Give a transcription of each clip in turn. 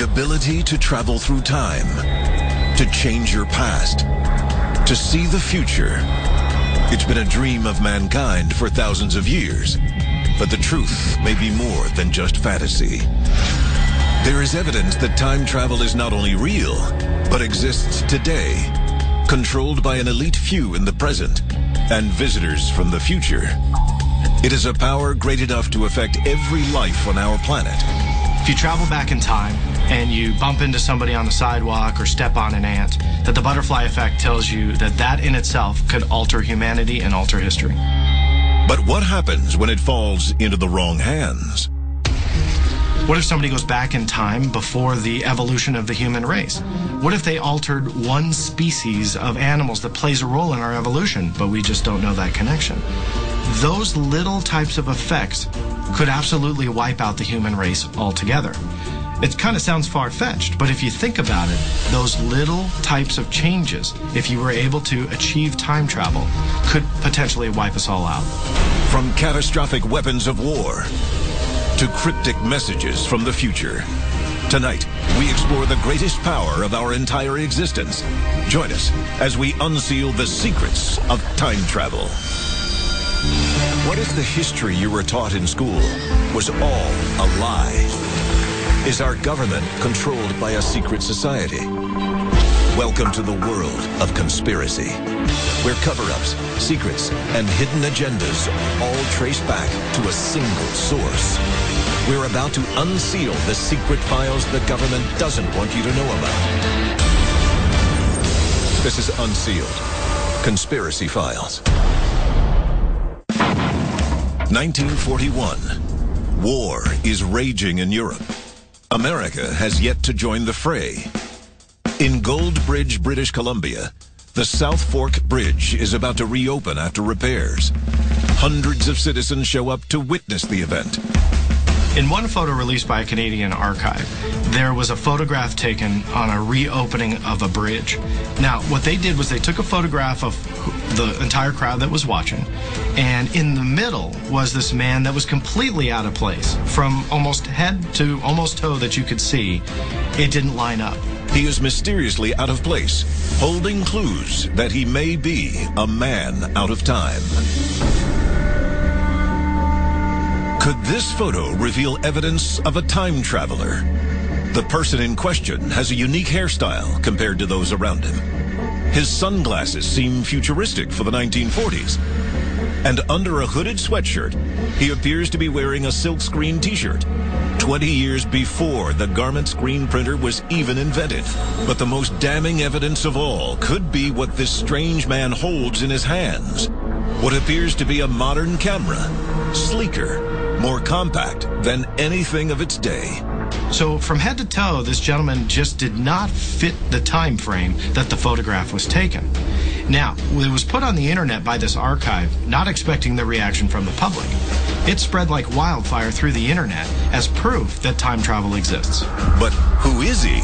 The ability to travel through time, to change your past, to see the future. It's been a dream of mankind for thousands of years, but the truth may be more than just fantasy. There is evidence that time travel is not only real, but exists today, controlled by an elite few in the present and visitors from the future. It is a power great enough to affect every life on our planet. If you travel back in time and you bump into somebody on the sidewalk or step on an ant, that the butterfly effect tells you that that in itself could alter humanity and alter history. But what happens when it falls into the wrong hands? What if somebody goes back in time before the evolution of the human race? What if they altered one species of animals that plays a role in our evolution, but we just don't know that connection? Those little types of effects could absolutely wipe out the human race altogether. It kind of sounds far-fetched, but if you think about it, those little types of changes, if you were able to achieve time travel, could potentially wipe us all out. From catastrophic weapons of war to cryptic messages from the future. Tonight, we explore the greatest power of our entire existence. Join us as we unseal the secrets of time travel. What if the history you were taught in school was all a lie? Is our government controlled by a secret society? Welcome to the world of conspiracy, where cover-ups, secrets, and hidden agendas all trace back to a single source. We're about to unseal the secret files the government doesn't want you to know about. This is Unsealed Conspiracy Files. 1941. War is raging in Europe. America has yet to join the fray. In Goldbridge, British Columbia, the South Fork Bridge is about to reopen after repairs. Hundreds of citizens show up to witness the event. In one photo released by a Canadian archive, there was a photograph taken on a reopening of a bridge. Now, what they did was they took a photograph of the entire crowd that was watching, and in the middle was this man that was completely out of place. From almost head to almost toe that you could see, it didn't line up. He is mysteriously out of place, holding clues that he may be a man out of time. Could this photo reveal evidence of a time traveler? The person in question has a unique hairstyle compared to those around him. His sunglasses seem futuristic for the 1940s. And under a hooded sweatshirt, he appears to be wearing a silkscreen t-shirt, 20 years before the garment screen printer was even invented. But the most damning evidence of all could be what this strange man holds in his hands. What appears to be a modern camera, sleeker, more compact than anything of its day. So from head to toe, this gentleman just did not fit the time frame that the photograph was taken. Now, it was put on the internet by this archive, not expecting the reaction from the public. It spread like wildfire through the internet as proof that time travel exists. But who is he?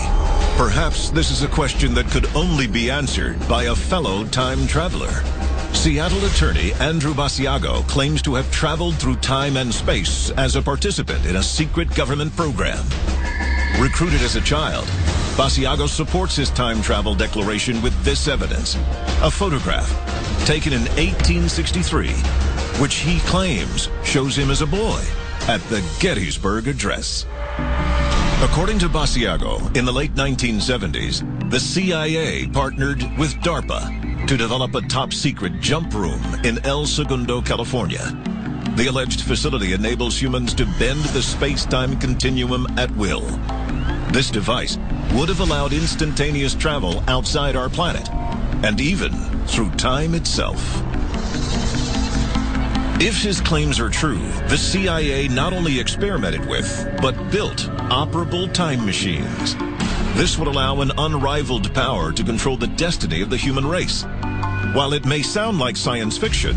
Perhaps this is a question that could only be answered by a fellow time traveler. Seattle attorney Andrew Basiago claims to have traveled through time and space as a participant in a secret government program. Recruited as a child, Basiago supports his time travel declaration with this evidence, a photograph taken in 1863, which he claims shows him as a boy at the Gettysburg Address. According to Basiago, in the late 1970s, the CIA partnered with DARPA to develop a top-secret jump room in El Segundo, California. The alleged facility enables humans to bend the space-time continuum at will. This device would have allowed instantaneous travel outside our planet, and even through time itself. If his claims are true, the CIA not only experimented with, but built operable time machines. This would allow an unrivaled power to control the destiny of the human race. While it may sound like science fiction,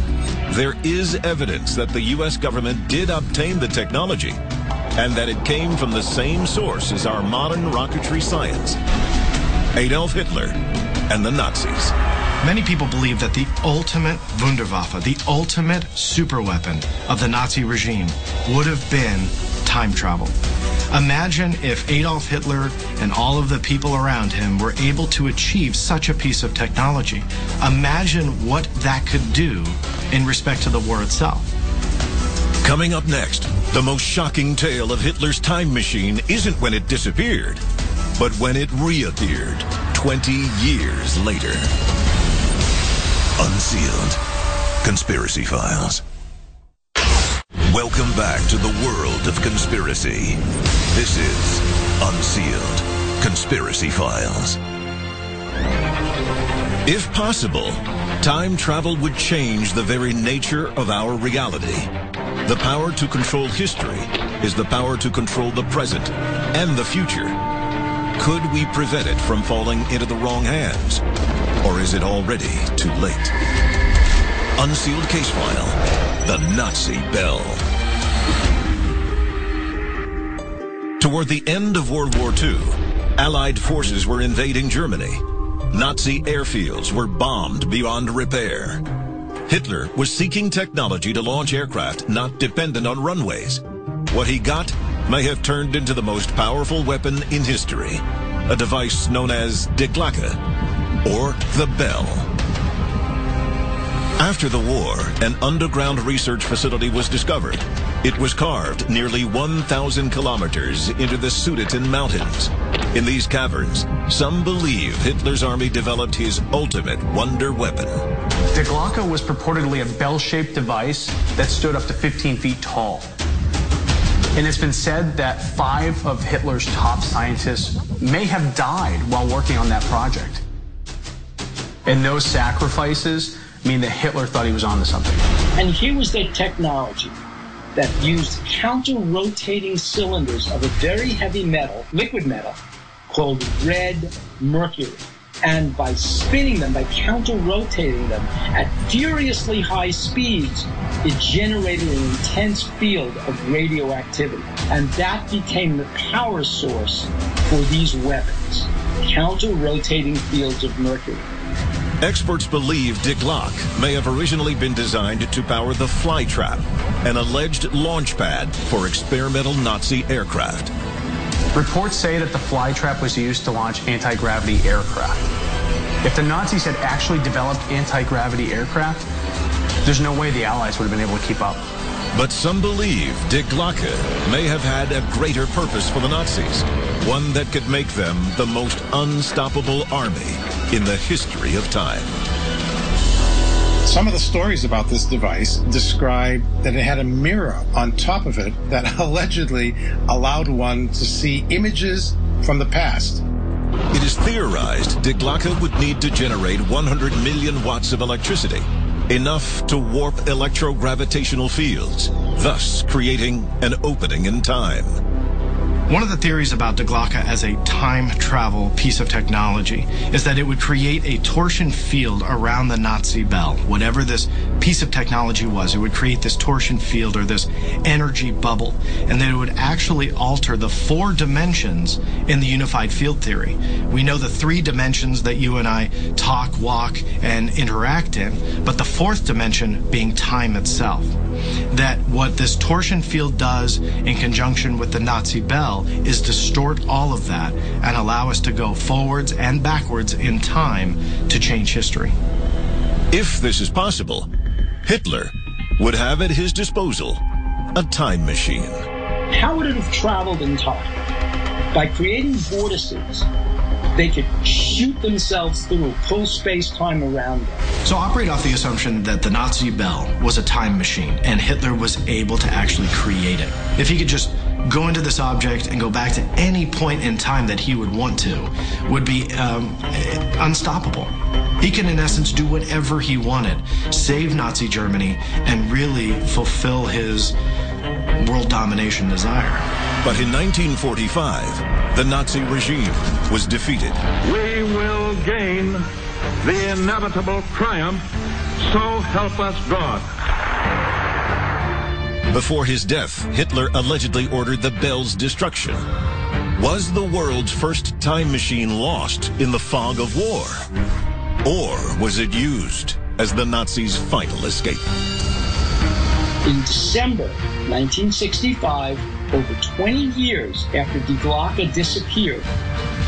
there is evidence that the U.S. government did obtain the technology and that it came from the same source as our modern rocketry science: Adolf Hitler and the Nazis. Many people believe that the ultimate Wunderwaffe, the ultimate superweapon of the Nazi regime, would have been time travel. Imagine if Adolf Hitler and all of the people around him were able to achieve such a piece of technology. Imagine what that could do in respect to the war itself. Coming up next, the most shocking tale of Hitler's time machine isn't when it disappeared, but when it reappeared 20 years later. Unsealed. Conspiracy Files. Welcome back to the world of conspiracy. This is Unsealed Conspiracy Files. If possible, time travel would change the very nature of our reality. The power to control history is the power to control the present and the future. Could we prevent it from falling into the wrong hands? Or is it already too late? Unsealed Case File, the Nazi Bell. Toward the end of World War II, Allied forces were invading Germany. Nazi airfields were bombed beyond repair. Hitler was seeking technology to launch aircraft not dependent on runways. What he got may have turned into the most powerful weapon in history, a device known as Die Glocke, or the Bell. After the war, an underground research facility was discovered. It was carved nearly 1,000 kilometers into the Sudeten Mountains. In these caverns, some believe Hitler's army developed his ultimate wonder weapon. Die Glocke was purportedly a bell-shaped device that stood up to 15 feet tall. And it's been said that 5 of Hitler's top scientists may have died while working on that project. And those sacrifices mean that Hitler thought he was onto something. And here was their technology that used counter-rotating cylinders of a very heavy metal, liquid metal, called red mercury. And by spinning them, by counter-rotating them at furiously high speeds, it generated an intense field of radioactivity. And that became the power source for these weapons, counter-rotating fields of mercury. Experts believe Die Glocke may have originally been designed to power the Flytrap, an alleged launch pad for experimental Nazi aircraft. Reports say that the Flytrap was used to launch anti-gravity aircraft. If the Nazis had actually developed anti-gravity aircraft, there's no way the Allies would have been able to keep up. But some believe Die Glocke may have had a greater purpose for the Nazis, one that could make them the most unstoppable army in the history of time. Some of the stories about this device describe that it had a mirror on top of it that allegedly allowed one to see images from the past. It is theorized Die Glocke would need to generate 100 million watts of electricity, enough to warp electrogravitational fields, thus creating an opening in time. One of the theories about Die Glocke as a time travel piece of technology is that it would create a torsion field around the Nazi bell. Whatever this piece of technology was, it would create this torsion field or this energy bubble, and that it would actually alter the 4 dimensions in the unified field theory. We know the 3 dimensions that you and I talk, walk, and interact in, but the 4th dimension being time itself. That what this torsion field does in conjunction with the Nazi bell is distort all of that and allow us to go forwards and backwards in time to change history. If this is possible, Hitler would have at his disposal a time machine. How would it have traveled in time? By creating vortices, they could shoot themselves through, pull space-time around them. So operate off the assumption that the Nazi bell was a time machine and Hitler was able to actually create it. If he could just go into this object and go back to any point in time that he would want to, would be unstoppable. He can, in essence, do whatever he wanted, save Nazi Germany, and really fulfill his world domination desire. But in 1945, the Nazi regime was defeated. We will gain the inevitable triumph, so help us God. Before his death, Hitler allegedly ordered the bell's destruction. Was the world's first time machine lost in the fog of war? Or was it used as the Nazis' final escape? In December 1965, over 20 years after Die Glocke disappeared,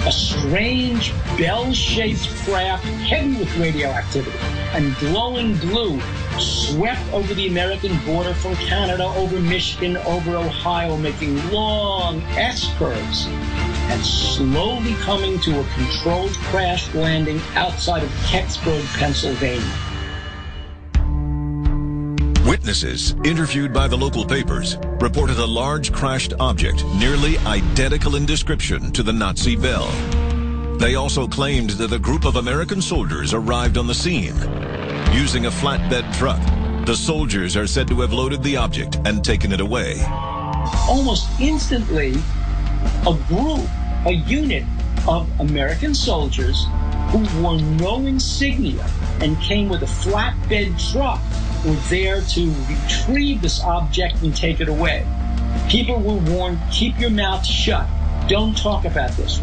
a strange bell-shaped craft heavy with radioactivity and glowing blue swept over the American border from Canada, over Michigan, over Ohio, making long S-curves and slowly coming to a controlled crash landing outside of Kecksburg, Pennsylvania. Witnesses, interviewed by the local papers, reported a large crashed object nearly identical in description to the Nazi bell. They also claimed that a group of American soldiers arrived on the scene. Using a flatbed truck, the soldiers are said to have loaded the object and taken it away. Almost instantly, a unit of American soldiers who wore no insignia and came with a flatbed truck were there to retrieve this object and take it away. People were warned, keep your mouth shut. Don't talk about this.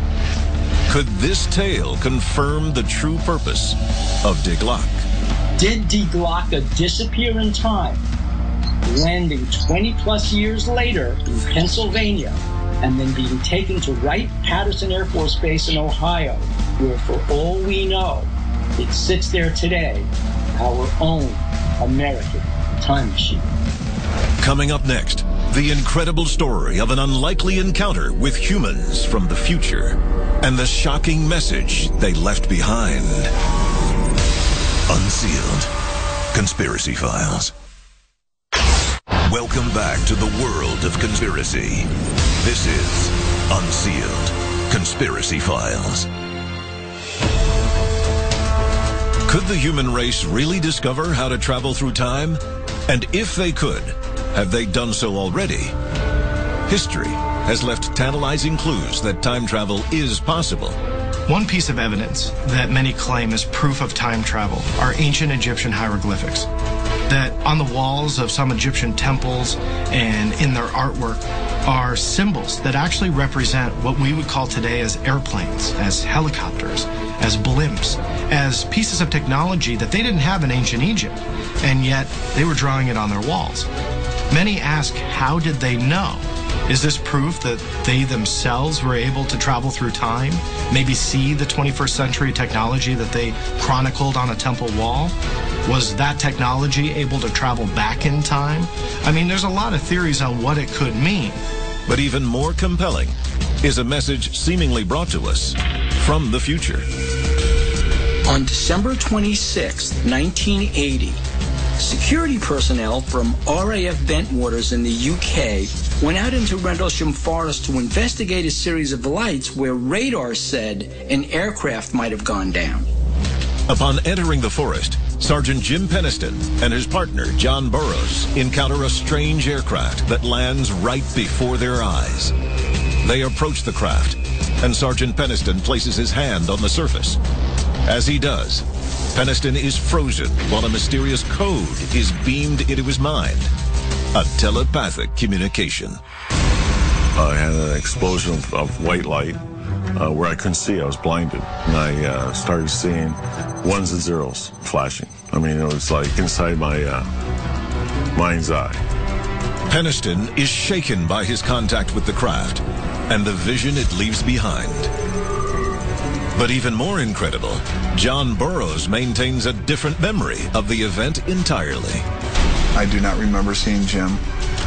Could this tale confirm the true purpose of Die Glocke? Did Die Glocke disappear in time, landing 20-plus years later in Pennsylvania, and then being taken to Wright-Patterson Air Force Base in Ohio, where, for all we know, it sits there today, our own American time machine? Coming up next, the incredible story of an unlikely encounter with humans from the future and the shocking message they left behind. Unsealed Conspiracy Files. Welcome back to the world of conspiracy. This is Unsealed Conspiracy Files. Could the human race really discover how to travel through time? And if they could, have they done so already? History has left tantalizing clues that time travel is possible. One piece of evidence that many claim is proof of time travel are ancient Egyptian hieroglyphics. That on the walls of some Egyptian temples and in their artwork are symbols that actually represent what we would call today as airplanes, as helicopters, as blimps, as pieces of technology that they didn't have in ancient Egypt, and yet they were drawing it on their walls. Many ask, how did they know? Is this proof that they themselves were able to travel through time, maybe see the 21st century technology that they chronicled on a temple wall? Was that technology able to travel back in time? I mean, there's a lot of theories on what it could mean. But even more compelling is a message seemingly brought to us from the future. On December 26, 1980, security personnel from RAF Bentwaters in the UK went out into Rendlesham Forest to investigate a series of lights where radar said an aircraft might have gone down. Upon entering the forest, Sergeant Jim Penniston and his partner, John Burroughs, encounter a strange aircraft that lands right before their eyes. They approach the craft, and Sergeant Penniston places his hand on the surface. As he does, Penniston is frozen while a mysterious code is beamed into his mind. A telepathic communication. I had an explosion of white light where I couldn't see. I was blinded. And I started seeing ones and zeros flashing. I mean, it was like inside my mind's eye. Penniston is shaken by his contact with the craft and the vision it leaves behind. But even more incredible, John Burroughs maintains a different memory of the event entirely. I do not remember seeing Jim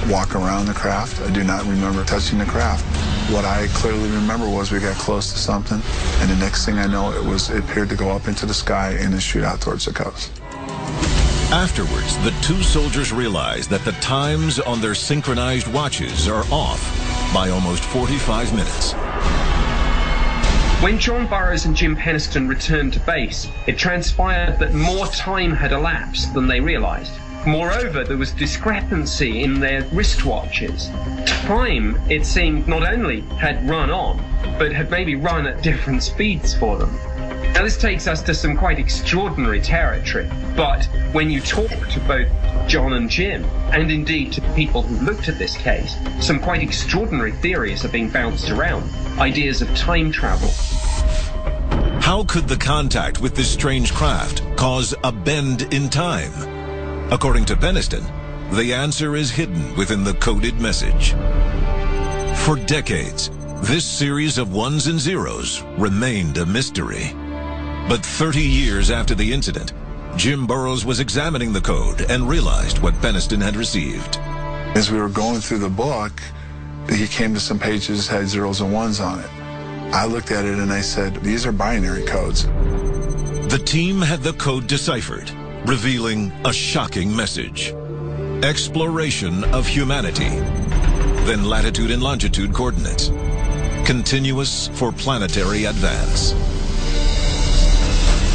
walk around the craft. I do not remember touching the craft. What I clearly remember was we got close to something, and the next thing I know, it appeared to go up into the sky and then shoot out towards the coast. Afterwards, the two soldiers realize that the times on their synchronized watches are off by almost 45 minutes. When John Burroughs and Jim Penniston returned to base, it transpired that more time had elapsed than they realized. Moreover, there was discrepancy in their wristwatches. Time, it seemed, not only had run on, but had maybe run at different speeds for them. Now this takes us to some quite extraordinary territory, but when you talk to both John and Jim, and indeed to people who looked at this case, some quite extraordinary theories are being bounced around, ideas of time travel. How could the contact with this strange craft cause a bend in time? According to Penniston, the answer is hidden within the coded message. For decades, this series of ones and zeros remained a mystery. But 30 years after the incident, Jim Burrows was examining the code and realized what Penniston had received. As we were going through the book, he came to some pages that had zeros and ones on it. I looked at it and I said, these are binary codes. The team had the code deciphered, revealing a shocking message. Exploration of humanity. Then latitude and longitude coordinates. Continuous for planetary advance.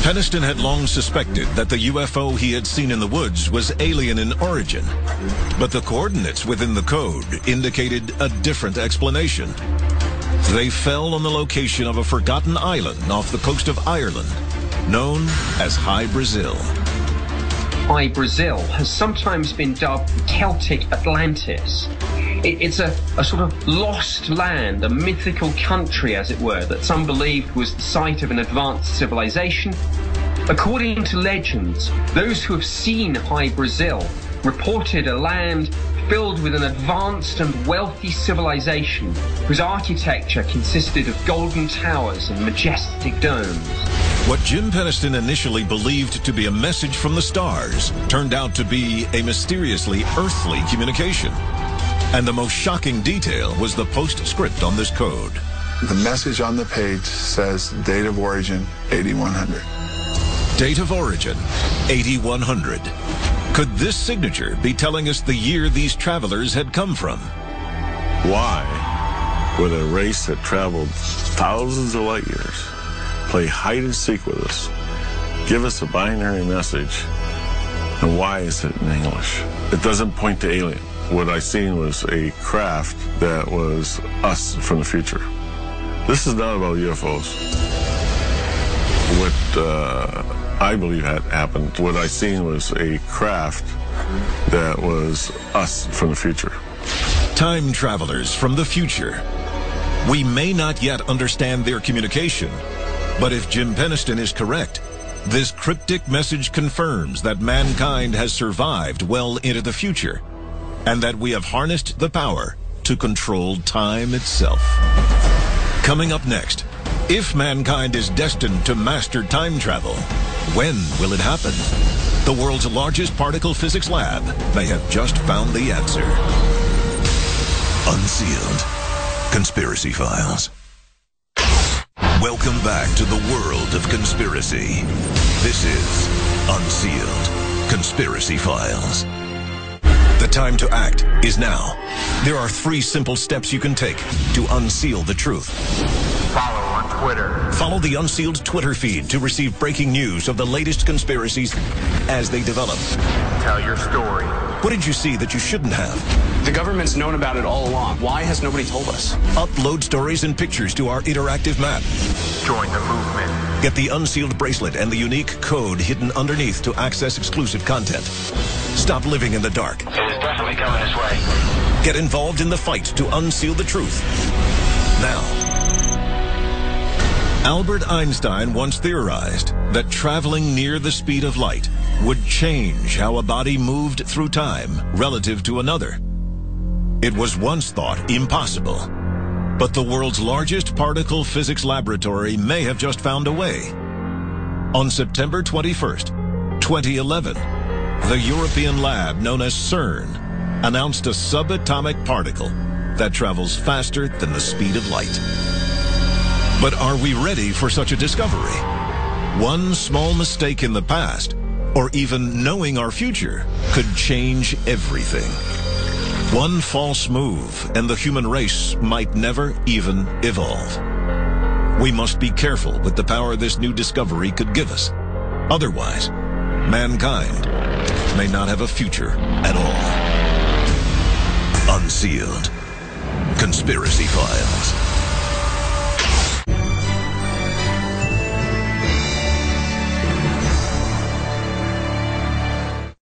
Penniston had long suspected that the UFO he had seen in the woods was alien in origin, but the coordinates within the code indicated a different explanation. They fell on the location of a forgotten island off the coast of Ireland, known as High Brazil. High Brazil has sometimes been dubbed Celtic Atlantis. It's a sort of lost land, a mythical country, as it were, that some believed was the site of an advanced civilization. According to legends, those who have seen High Brazil reported a land filled with an advanced and wealthy civilization whose architecture consisted of golden towers and majestic domes. What Jim Penniston initially believed to be a message from the stars turned out to be a mysteriously earthly communication. And the most shocking detail was the postscript on this code. The message on the page says date of origin 8100. Date of origin 8100. Could this signature be telling us the year these travelers had come from? Why would a race that traveled thousands of light years play hide and seek with us, give us a binary message, and why is it in English? It doesn't point to alien. What I seen was a craft that was us from the future. This is not about UFOs. What I believe had happened, what I seen was a craft that was us from the future. Time travelers from the future. We may not yet understand their communication, but if Jim Penniston is correct, this cryptic message confirms that mankind has survived well into the future, and that we have harnessed the power to control time itself. Coming up next, if mankind is destined to master time travel, when will it happen? The world's largest particle physics lab may have just found the answer. Unsealed Conspiracy Files. Welcome back to the world of conspiracy. This is Unsealed Conspiracy Files. The time to act is now. There are 3 simple steps you can take to unseal the truth. Follow on Twitter. Follow the Unsealed Twitter feed to receive breaking news of the latest conspiracies as they develop. Tell your story. What did you see that you shouldn't have? The government's known about it all along. Why has nobody told us? Upload stories and pictures to our interactive map. Join the movement. Get the Unsealed bracelet and the unique code hidden underneath to access exclusive content. Stop living in the dark. It is definitely coming this way. Get involved in the fight to unseal the truth. Now. Albert Einstein once theorized that traveling near the speed of light would change how a body moved through time relative to another. It was once thought impossible, but the world's largest particle physics laboratory may have just found a way. On September 21st, 2011, the European lab known as CERN announced a subatomic particle that travels faster than the speed of light. But are we ready for such a discovery? One small mistake in the past, or even knowing our future, could change everything. One false move, and the human race might never even evolve. We must be careful with the power this new discovery could give us. Otherwise, mankind may not have a future at all. Unsealed Conspiracy Files.